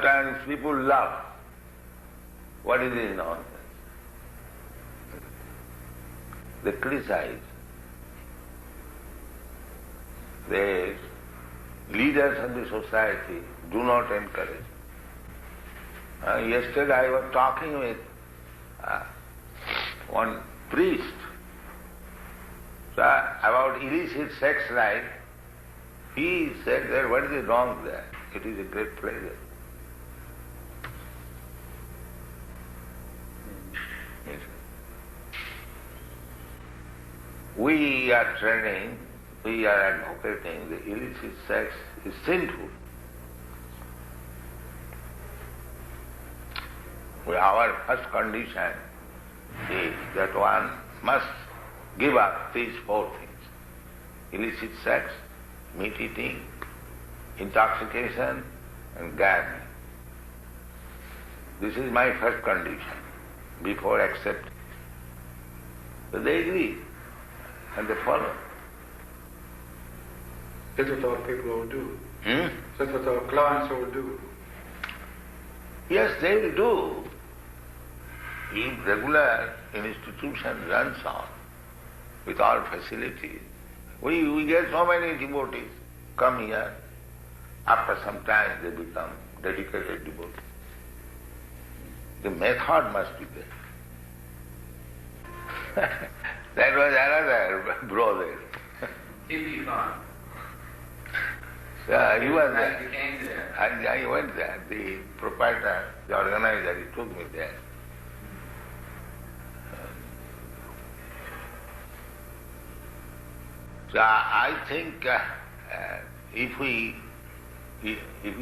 Sometimes people laugh. What is this nonsense? They criticize. The leaders of the society do not encourage. Yesterday I was talking with one priest about illicit sex life. He said that what is wrong there? It is a great pleasure. Yes. We are training, we are advocating the illicit sex is sinful. Our first condition is that one must give up these four things: illicit sex, meat eating, intoxication, and gambling. This is my first condition before accepting. So they agree and they follow. That's what our people all do. That's what our clients all do. Yes, they will do. If regular institution runs on with all facilities, we get so many devotees come here. After some time they become dedicated devotees. The method must be there. That was another brother. Hippie farm. Yeah, he was there. You came there. I went there. The proprietor, the organizer, he took me there. So I think if we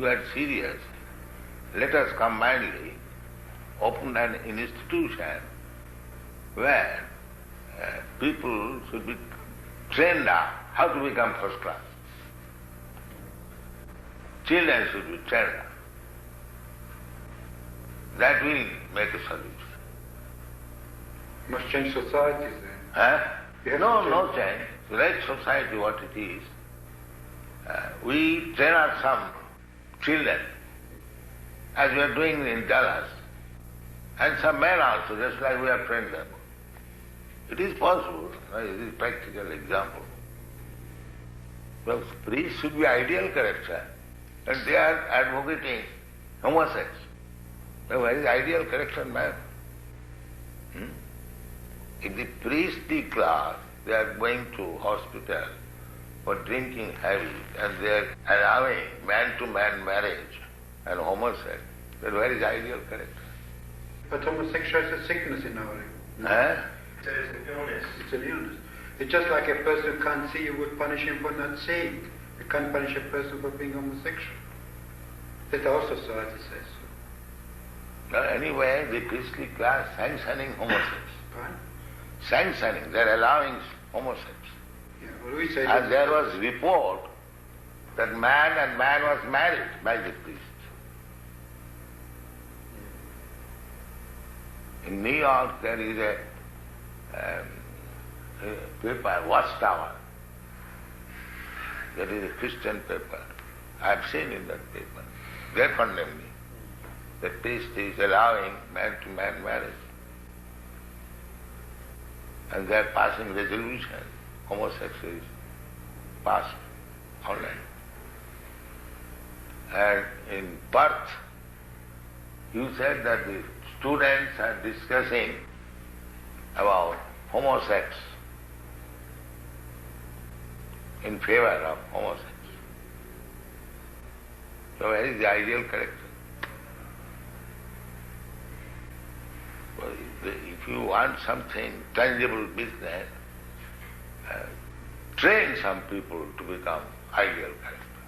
are serious, let us combinedly open an institution where people should be trained up how to become first class. Children should be trained up. That will make a solution. Must change societies then. Huh? No change. change. Let society what it is. We train up some children, as we are doing in Dallas, and some men also, just like we have trained them. It is possible. It is a practical example. Well, priests should be ideal character, and they are advocating homosex. A very ideal character man. If the priestly class, they are going to hospital for drinking heavy and they are allowing man-to-man marriage and homosex, that where is ideal character? But homosexuality is a sickness in our Huh? It's an illness. It's an illness. It's just like a person who can't see, you would punish him for not seeing. You can't punish a person for being homosexual. That our society says so. Well, anyway, the priestly class sanctioning homosex. Fine. Sanctioning, they are allowing homosex. Yeah, well, we say And there was report that man and man was married by the priest. In New York there is a paper, Watchtower. That is a Christian paper. I have seen in that paper. They are condemning. The priest is allowing man-to-man marriage. And they are passing resolution. Homosexual is passed online. And in Parte, you said that the students are discussing about homosex, in favor of homosex. So where is the ideal character? Well, if you want something, tangible business, train some people to become ideal character.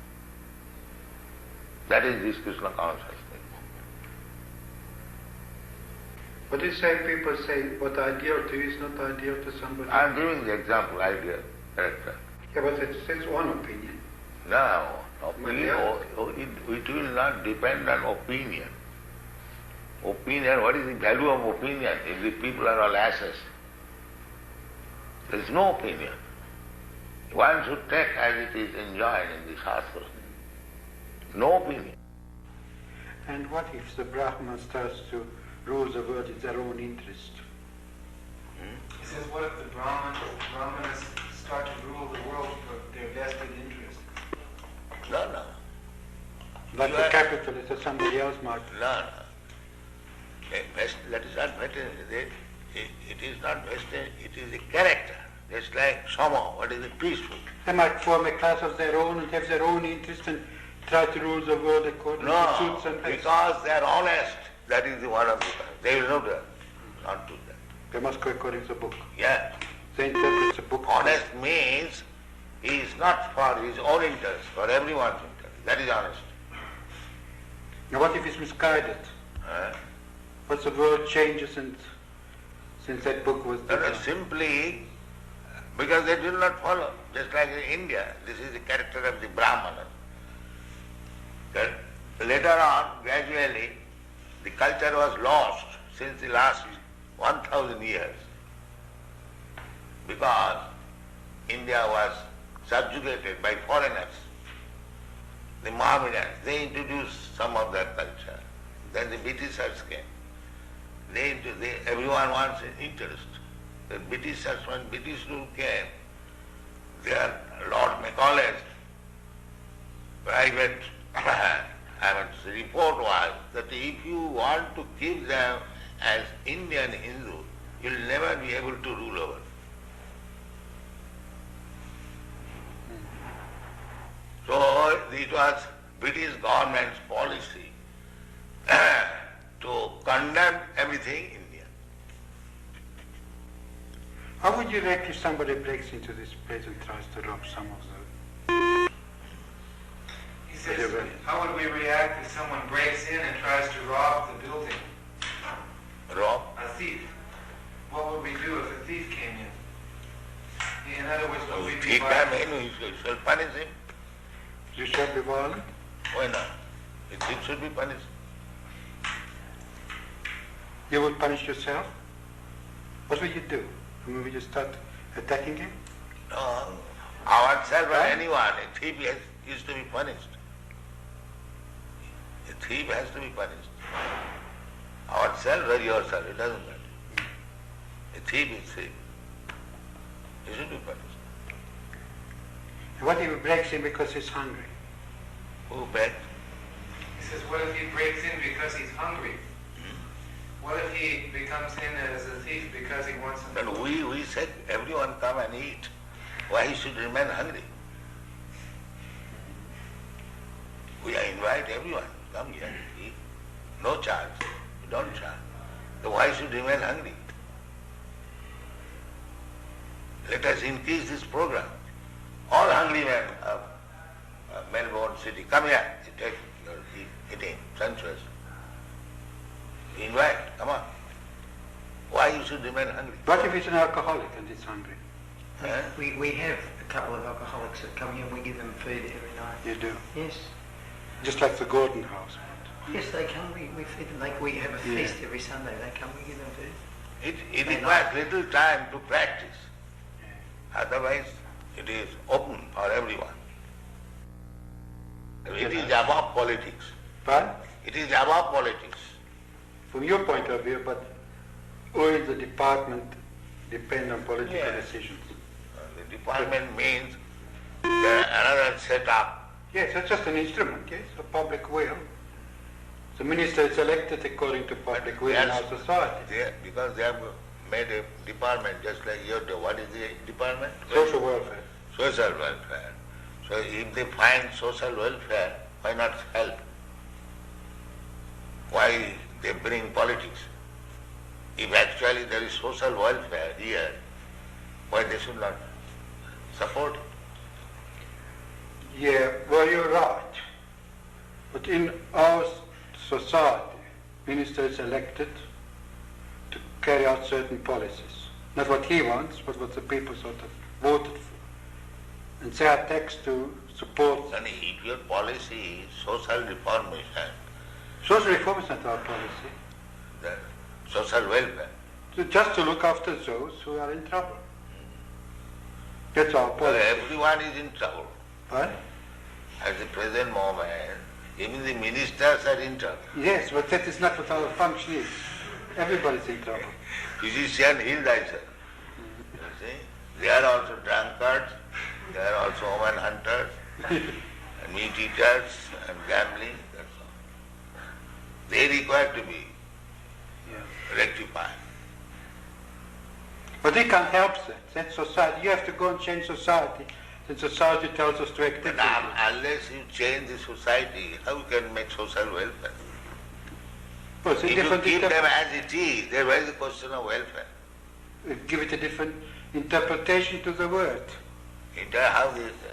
That is this Krishna consciousness. But you say people say what ideal to you is not ideal to somebody. I am giving the example, ideal character. Yeah, but it's one opinion. No, opinion, it will not depend on opinion. Opinion, what is the value of opinion if the people are all asses? There is no opinion. One should take as it is enjoined in the Shastra. No opinion. And what if the Brahman starts to rule the world in their own interest? He says, what if the Brahmanas start to rule the world for their vested interest? No. Like the capitalists or somebody else might. No. That is not Western. It is not Western, it is a character. It's like Sama, what is it, peaceful. They might form a class of their own and have their own interest and try to rule the world according to suits and tastes. Because they are honest. That is one of the things. They will not do that. They must go according to the book. Yeah. They interpret the book. Honest means he is not for his own interest, for everyone's interest. That is honest. Now what if he's misguided? What's the world changes since that book was That is simply because they do not follow. Just like in India, this is the character of the Brahmana. Later on, gradually, the culture was lost since the last 1,000 years because India was subjugated by foreigners. The Mohammedans, they introduced some of their culture. Then the Britishers came. Everyone wants an interest. The Britishers, when British rule came, their Lord Macaulay's private report was that if you want to keep them as Indian Hindu, you will never be able to rule over. So it was British government's policy to condemn everything Indian. How would you react if somebody breaks into this place and tries to rob some of the... He says, how would we react if someone breaks in and tries to rob the building? Rob? A thief. What would we do if a thief came in? In other words, would we be Take him in, we shall punish him. You shall be violent? Why not? A thief should be punished. You would punish yourself? What would you do? Would you start attacking him? No, ourselves or anyone, a thief is to be punished. A thief has to be punished. Ourselves or yourself, it doesn't matter. A thief is thief. He should be punished. What if he breaks in because he's hungry? Who begged? He says, what if he breaks in because he's hungry? What if he becomes in as a thief because he wants something? But we said everyone come and eat. Why he should remain hungry? We invite everyone, come here, eat. No charge. We don't charge. So why should remain hungry? Let us increase this program. All hungry men of Melbourne city, come here, take your eating, sumptuous. Invite, come on. Why you should remain hungry? What if he's an alcoholic and he's hungry? We have a couple of alcoholics that come here and we give them food every night. You do? Yes. Just like the Gordon House. Yes, they come, we feed them, like we have a feast every Sunday, they come, we give them food. It requires little time to practice. Otherwise, it is open for everyone. It is above politics. But It is above politics. from your point of view, but will the department depend on political Yes. decisions? The department means there another setup. Yes, it's just an instrument, yes, a public will. The minister is elected according to public will in our society. Because they have made a department just like your, what is the department? Social welfare. Social welfare. So if they find social welfare, why not help? Why they bring politics? If actually there is social welfare here, why they should not support it? Yeah, well, you're right. But in our society, minister is elected to carry out certain policies. Not what he wants, but what the people sort of voted for. And they are taxed to support. And if your policy is social reformation, Social reform is not our policy. the social welfare, So just to look after those who are in trouble. That's our well, policy. everyone is in trouble. Right? At the present moment, Even the ministers are in trouble. Yes, but that is not what our function is. Everybody's in trouble. Physician, heal thyself. You see? They are also drunkards, they are also woman hunters, and meat eaters, and gambling, that's all. They require to be rectified. But we can't help that. That's society. You have to go and change society. Then society tells us to act But differently. unless you change the society, how you can make social welfare? Well, it's a If you different keep them as it is, then where is the question of welfare? give it a different interpretation to the word. How this